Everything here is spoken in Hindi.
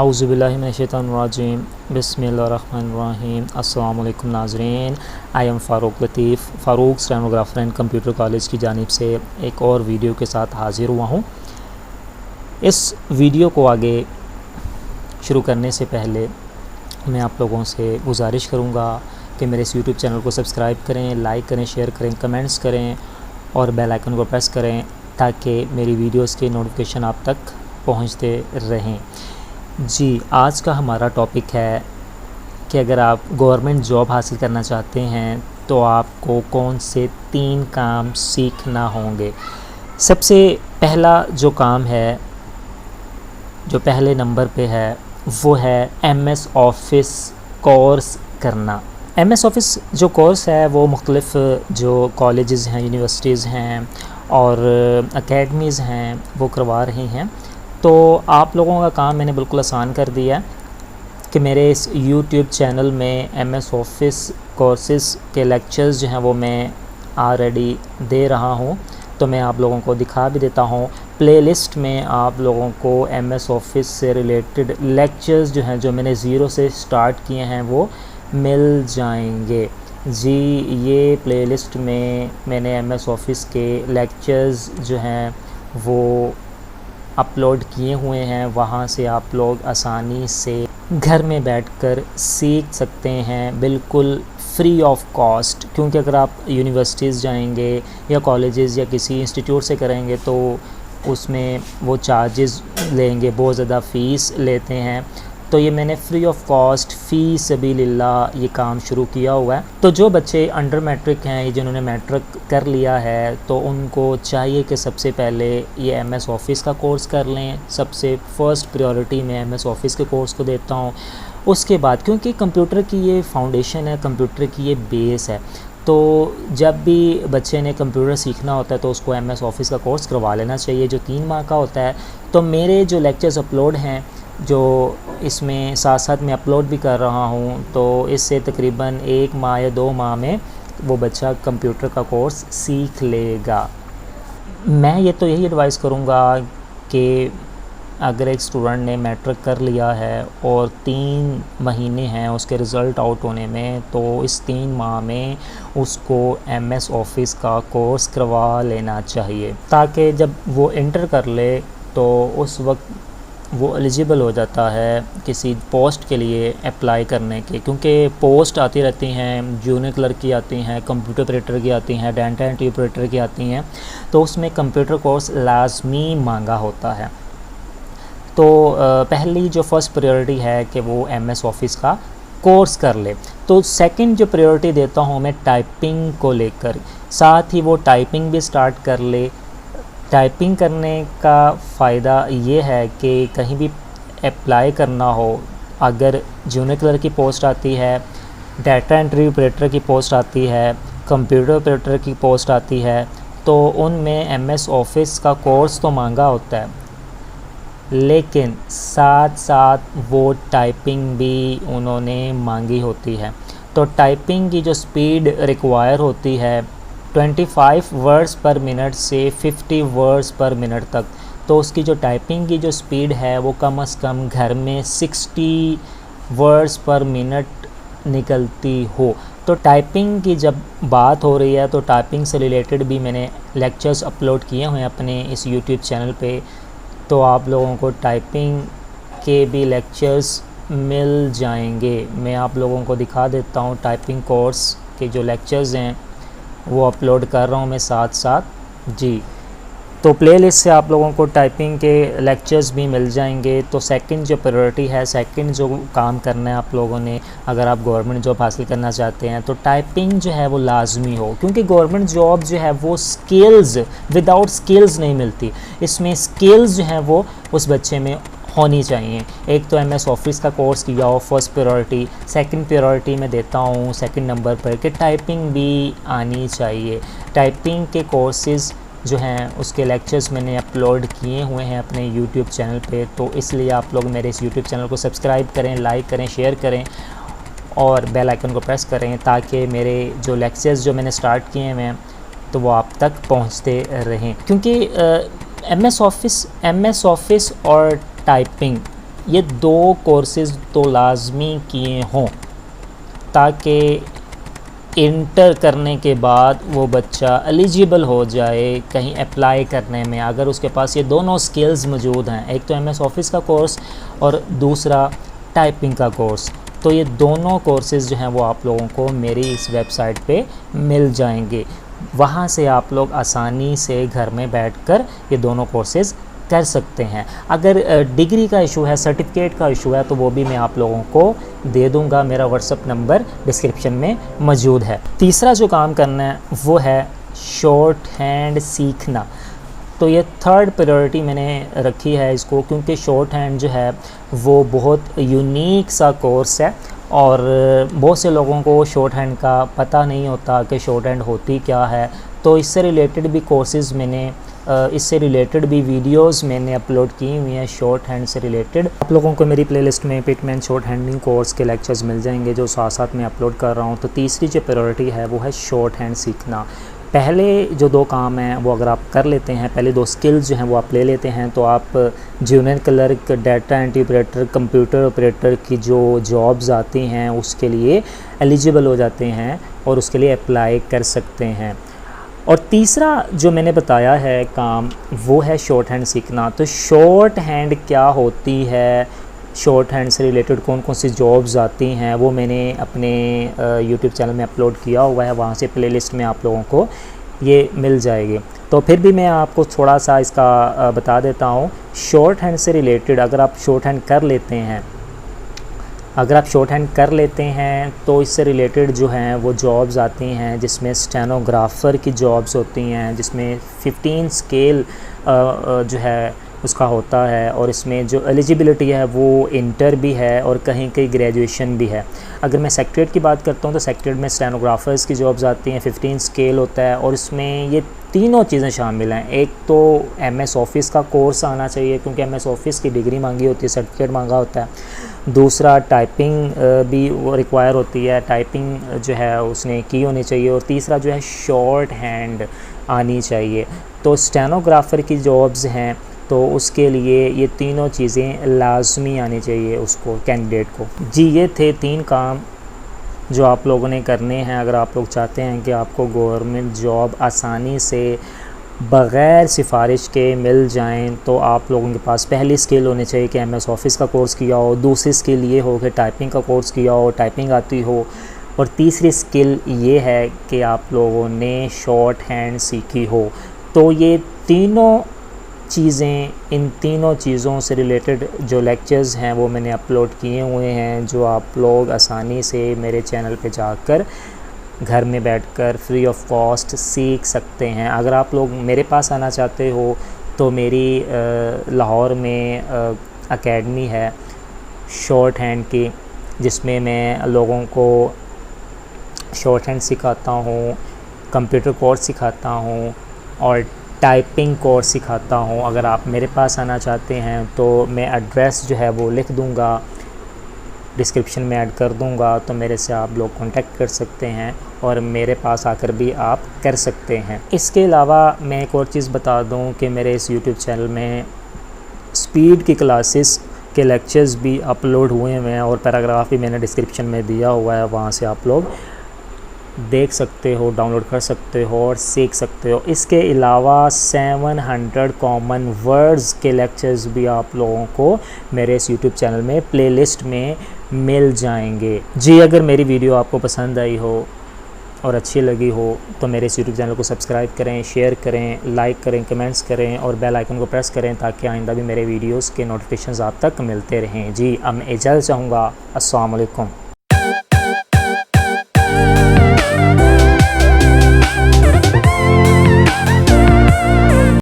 आऊज़ुबिल्लाहि मिनश्शैतानिर्रजीम बिस्मिल्लाहिर्रहमानिर्रहीम। अस्सलाम वालेकुम नाज़रीन, I am Farooq Latif, Farooq stenographer and computer college की जानिब से एक और वीडियो के साथ हाज़िर हुआ हूँ। इस वीडियो को आगे शुरू करने से पहले मैं आप लोगों से गुजारिश करूँगा कि मेरे इस यूट्यूब चैनल को सब्सक्राइब करें, लाइक करें, शेयर करें, कमेंट्स करें और बेल आइकन को प्रेस करें ताकि मेरी वीडियोस के नोटिफिकेशन आप तक पहुंचते रहें। जी, आज का हमारा टॉपिक है कि अगर आप गवर्नमेंट जॉब हासिल करना चाहते हैं तो आपको कौन से 3 काम सीखना होंगे। सबसे पहला जो काम है, जो पहले नंबर पे है, वो है MS ऑफ़िस कोर्स करना। MS ऑफ़िस जो कोर्स है वो मुख्तलिफ़ जो कॉलेजेस हैं, यूनिवर्सिटीज़ हैं और अकेडमीज़ हैं वो करवा रही हैं। तो आप लोगों का काम मैंने बिल्कुल आसान कर दिया कि मेरे इस YouTube चैनल में MS ऑफ़िस कोर्सेज़ के लेक्चर्स जो हैं वो मैं ऑलरेडी दे रहा हूँ। तो मैं आप लोगों को दिखा भी देता हूँ। प्लेलिस्ट में आप लोगों को MS ऑफ़िस से रिलेटेड लेक्चर्स जो हैं, जो मैंने ज़ीरो से स्टार्ट किए हैं, वो मिल जाएंगे। जी, ये प्लेलिस्ट में मैंने MS ऑफ़िस के लेक्चर्स जो हैं वो अपलोड किए हुए हैं। वहाँ से आप लोग आसानी से घर में बैठकर सीख सकते हैं, बिल्कुल फ्री ऑफ कॉस्ट। क्योंकि अगर आप यूनिवर्सिटीज़ जाएंगे या कॉलेजेस या किसी इंस्टीट्यूट से करेंगे तो उसमें वो चार्जेस लेंगे, बहुत ज़्यादा फ़ीस लेते हैं। तो ये मैंने फ्री ऑफ कॉस्ट फ़ी सबीलिल्लाह ये काम शुरू किया हुआ है। तो जो बच्चे अंडर मैट्रिक हैं, जिन्होंने मैट्रिक कर लिया है, तो उनको चाहिए कि सबसे पहले ये MS ऑफ़िस का कोर्स कर लें। सबसे फ़र्स्ट प्रायोरिटी मैं MS ऑफ़िस के कोर्स को देता हूँ। उसके बाद, क्योंकि कंप्यूटर की ये फाउंडेशन है, कंप्यूटर की ये बेस है, तो जब भी बच्चे ने कंप्यूटर सीखना होता है तो उसको MS ऑफ़िस का कोर्स करवा लेना चाहिए, जो 3 माह का होता है। तो मेरे जो लेक्चर्स अपलोड हैं, जो इसमें साथ साथ मैं अपलोड भी कर रहा हूँ, तो इससे तकरीबन 1 माह या 2 माह में वो बच्चा कंप्यूटर का कोर्स सीख लेगा। मैं ये तो यही एडवाइस करूँगा कि अगर एक स्टूडेंट ने मैट्रिक कर लिया है और 3 महीने हैं उसके रिज़ल्ट आउट होने में, तो इस 3 माह में उसको MS ऑफ़िस का कोर्स करवा लेना चाहिए, ताकि जब वो इंटर कर ले तो उस वक्त वो एलिजिबल हो जाता है किसी पोस्ट के लिए अप्लाई करने के। क्योंकि पोस्ट आती रहती हैं, जूनियर क्लर्क की आती हैं, कंप्यूटर ऑपरेटर की आती हैं, डाटा एंट्री ऑपरेटर की आती हैं, तो उसमें कंप्यूटर कोर्स लाजमी मांगा होता है। तो पहली जो फर्स्ट प्रायोरिटी है कि वो MS ऑफ़िस का कोर्स कर ले। तो सेकंड जो प्रायोरिटी देता हूँ मैं टाइपिंग को लेकर, साथ ही वो टाइपिंग भी स्टार्ट कर ले। टाइपिंग करने का फ़ायदा ये है कि कहीं भी अप्लाई करना हो, अगर जूनियर क्लर्क की पोस्ट आती है, डाटा एंट्री ऑपरेटर की पोस्ट आती है, कंप्यूटर ऑपरेटर की पोस्ट आती है, तो उनमें MS ऑफ़िस का कोर्स तो मांगा होता है, लेकिन साथ साथ वो टाइपिंग भी उन्होंने मांगी होती है। तो टाइपिंग की जो स्पीड रिक्वायर होती है 25 वर्ड्स पर मिनट से 50 वर्ड्स पर मिनट तक, तो उसकी जो टाइपिंग की जो स्पीड है वो कम से कम घर में 60 वर्ड्स पर मिनट निकलती हो। तो टाइपिंग की जब बात हो रही है तो टाइपिंग से रिलेटेड भी मैंने लेक्चर्स अपलोड किए हुए हैं अपने इस YouTube चैनल पे, तो आप लोगों को टाइपिंग के भी लेक्चर्स मिल जाएंगे। मैं आप लोगों को दिखा देता हूँ टाइपिंग कोर्स के जो लेक्चर्स हैं वो अपलोड कर रहा हूँ मैं साथ साथ। जी, तो प्लेलिस्ट से आप लोगों को टाइपिंग के लेक्चर्स भी मिल जाएंगे। तो सेकंड जो प्रायोरिटी है, सेकंड जो काम करना है आप लोगों ने, अगर आप गवर्नमेंट जॉब हासिल करना चाहते हैं तो टाइपिंग जो है वो लाजमी हो। क्योंकि गवर्नमेंट जॉब जो है वो स्किल्स, विदाउट स्किल्स नहीं मिलती। इसमें स्किल्स जो हैं वो उस बच्चे में होनी चाहिए। एक तो MS ऑफ़िस का कोर्स किया हो, फर्स्ट प्रायोरिटी। सेकंड प्रायोरिटी मैं देता हूँ सेकंड नंबर पर कि टाइपिंग भी आनी चाहिए। टाइपिंग के कोर्सेज़ जो हैं उसके लेक्चर्स मैंने अपलोड किए हुए हैं अपने YouTube चैनल पे, तो इसलिए आप लोग मेरे इस YouTube चैनल को सब्सक्राइब करें, लाइक करें, शेयर करें और बेल आइकन को प्रेस करें ताकि मेरे जो लेक्चर्स जो मैंने स्टार्ट किए हैं तो वो आप तक पहुँचते रहें। क्योंकि MS ऑफ़िस और टाइपिंग ये 2 कोर्सेज़ तो लाजमी किए हों ताकि इंटर करने के बाद वो बच्चा एलिजिबल हो जाए कहीं अप्लाई करने में, अगर उसके पास ये दोनों स्किल्स मौजूद हैं, एक तो एमएस ऑफिस का कोर्स और दूसरा टाइपिंग का कोर्स। तो ये दोनों कोर्सेज़ जो हैं वो आप लोगों को मेरी इस वेबसाइट पे मिल जाएंगे। वहाँ से आप लोग आसानी से घर में बैठकर ये दोनों कोर्सेज़ कर सकते हैं। अगर डिग्री का इशू है, सर्टिफिकेट का इशू है, तो वो भी मैं आप लोगों को दे दूंगा। मेरा व्हाट्सअप नंबर डिस्क्रिप्शन में मौजूद है। तीसरा जो काम करना है वो है शॉर्ट हैंड सीखना। तो ये 3rd प्रायोरिटी मैंने रखी है इसको, क्योंकि शॉर्ट हैंड जो है वो बहुत यूनिक सा कोर्स है और बहुत से लोगों को शॉर्ट हैंड का पता नहीं होता कि शॉर्ट हैंड होती क्या है। तो इससे रिलेटेड भी कोर्सेज़ मैंने इससे रिलेटेड भी वीडियोस मैंने अपलोड की हुई हैं शॉर्ट हैंड से रिलेटेड। आप लोगों को मेरी प्लेलिस्ट में पिटमैन शॉर्ट हैंडिंग कोर्स के लेक्चर्स मिल जाएंगे जो साथ साथ मैं अपलोड कर रहा हूं। तो तीसरी जो प्रायोरिटी है वो है शॉर्ट हैंड सीखना। पहले जो 2 काम हैं वो अगर आप कर लेते हैं, पहले 2 स्किल्स जो हैं वो आप ले लेते हैं, तो आप junior clerk, data entry operator, computer operator की जो जॉब्स आती हैं उसके लिए एलिजिबल हो जाते हैं और उसके लिए अप्लाई कर सकते हैं। और तीसरा जो मैंने बताया है काम वो है शॉर्ट हैंड सीखना। तो शॉर्ट हैंड क्या होती है, शॉर्ट हैंड से रिलेटेड कौन कौन सी जॉब्स आती हैं, वो मैंने अपने यूट्यूब चैनल में अपलोड किया हुआ है। वहाँ से प्लेलिस्ट में आप लोगों को ये मिल जाएगी। तो फिर भी मैं आपको थोड़ा सा इसका बता देता हूँ। शॉर्ट हैंड से रिलेटेड अगर आप शॉर्ट हैंड कर लेते हैं तो इससे रिलेटेड जो हैं वो जॉब्स आती हैं, जिसमें स्टेनोग्राफ़र की जॉब्स होती हैं, जिसमें 15 स्केल जो है उसका होता है और इसमें जो एलिजिबिलिटी है वो इंटर भी है और कहीं कहीं ग्रेजुएशन भी है। अगर मैं सेक्रेटरीट की बात करता हूँ तो सेक्रेटरीट में स्टेनोग्राफ़र्स की जॉब्स आती हैं, 15 स्केल होता है और इसमें ये तीनों चीज़ें शामिल हैं। एक तो एमएस ऑफिस का कोर्स आना चाहिए क्योंकि एमएस ऑफिस की डिग्री मांगी होती है, सर्टिफिकेट मांगा होता है। दूसरा टाइपिंग भी वो रिक्वायर होती है, टाइपिंग जो है उसने की होनी चाहिए। और तीसरा जो है शॉर्ट हैंड आनी चाहिए। तो स्टेनोग्राफ़र की जॉब्स हैं तो उसके लिए ये तीनों चीज़ें लाजमी आनी चाहिए उसको, कैंडिडेट को। जी, ये थे 3 काम जो आप लोगों ने करने हैं अगर आप लोग चाहते हैं कि आपको गवर्नमेंट जॉब आसानी से बग़ैर सिफारिश के मिल जाएं। तो आप लोगों के पास पहली स्किल होनी चाहिए कि एमएस ऑफिस का कोर्स किया हो, दूसरी स्किल ये हो कि टाइपिंग का कोर्स किया हो, टाइपिंग आती हो, और तीसरी स्किल ये है कि आप लोगों ने शॉर्ट हैंड सीखी हो। तो ये तीनों चीज़ें, इन तीनों चीज़ों से रिलेटेड जो लेक्चर्स हैं वो मैंने अपलोड किए हुए हैं, जो आप लोग आसानी से मेरे चैनल पे जाकर घर में बैठकर फ्री ऑफ कॉस्ट सीख सकते हैं। अगर आप लोग मेरे पास आना चाहते हो तो मेरी लाहौर में एकेडमी है शॉर्ट हैंड की, जिसमें मैं लोगों को शॉर्ट हैंड सिखाता हूँ, कंप्यूटर कोर्स सिखाता हूँ और टाइपिंग कोर्स सिखाता हूँ। अगर आप मेरे पास आना चाहते हैं तो मैं एड्रेस जो है वो लिख दूँगा, डिस्क्रिप्शन में ऐड कर दूँगा, तो मेरे से आप लोग कांटेक्ट कर सकते हैं और मेरे पास आकर भी आप कर सकते हैं। इसके अलावा मैं एक और चीज़ बता दूँ कि मेरे इस यूट्यूब चैनल में स्पीड की क्लासेस के लेक्चर्स भी अपलोड हुए हैं और पैराग्राफ भी मैंने डिस्क्रिप्शन में दिया हुआ है, वहाँ से आप लोग देख सकते हो, डाउनलोड कर सकते हो और सीख सकते हो। इसके अलावा 700 कॉमन वर्ड्स के लेक्चर्स भी आप लोगों को मेरे इस यूट्यूब चैनल में प्लेलिस्ट में मिल जाएंगे। जी, अगर मेरी वीडियो आपको पसंद आई हो और अच्छी लगी हो तो मेरे इस यूट्यूब चैनल को सब्सक्राइब करें, शेयर करें, लाइक करें, कमेंट्स करें और बेल आइकन को प्रेस करें ताकि आइंदा भी मेरे वीडियोस के नोटिफिकेशंस आप तक मिलते रहें। जी, अब मैं इजाज़त चाहूँगा। अस्सलाम वालेकुम।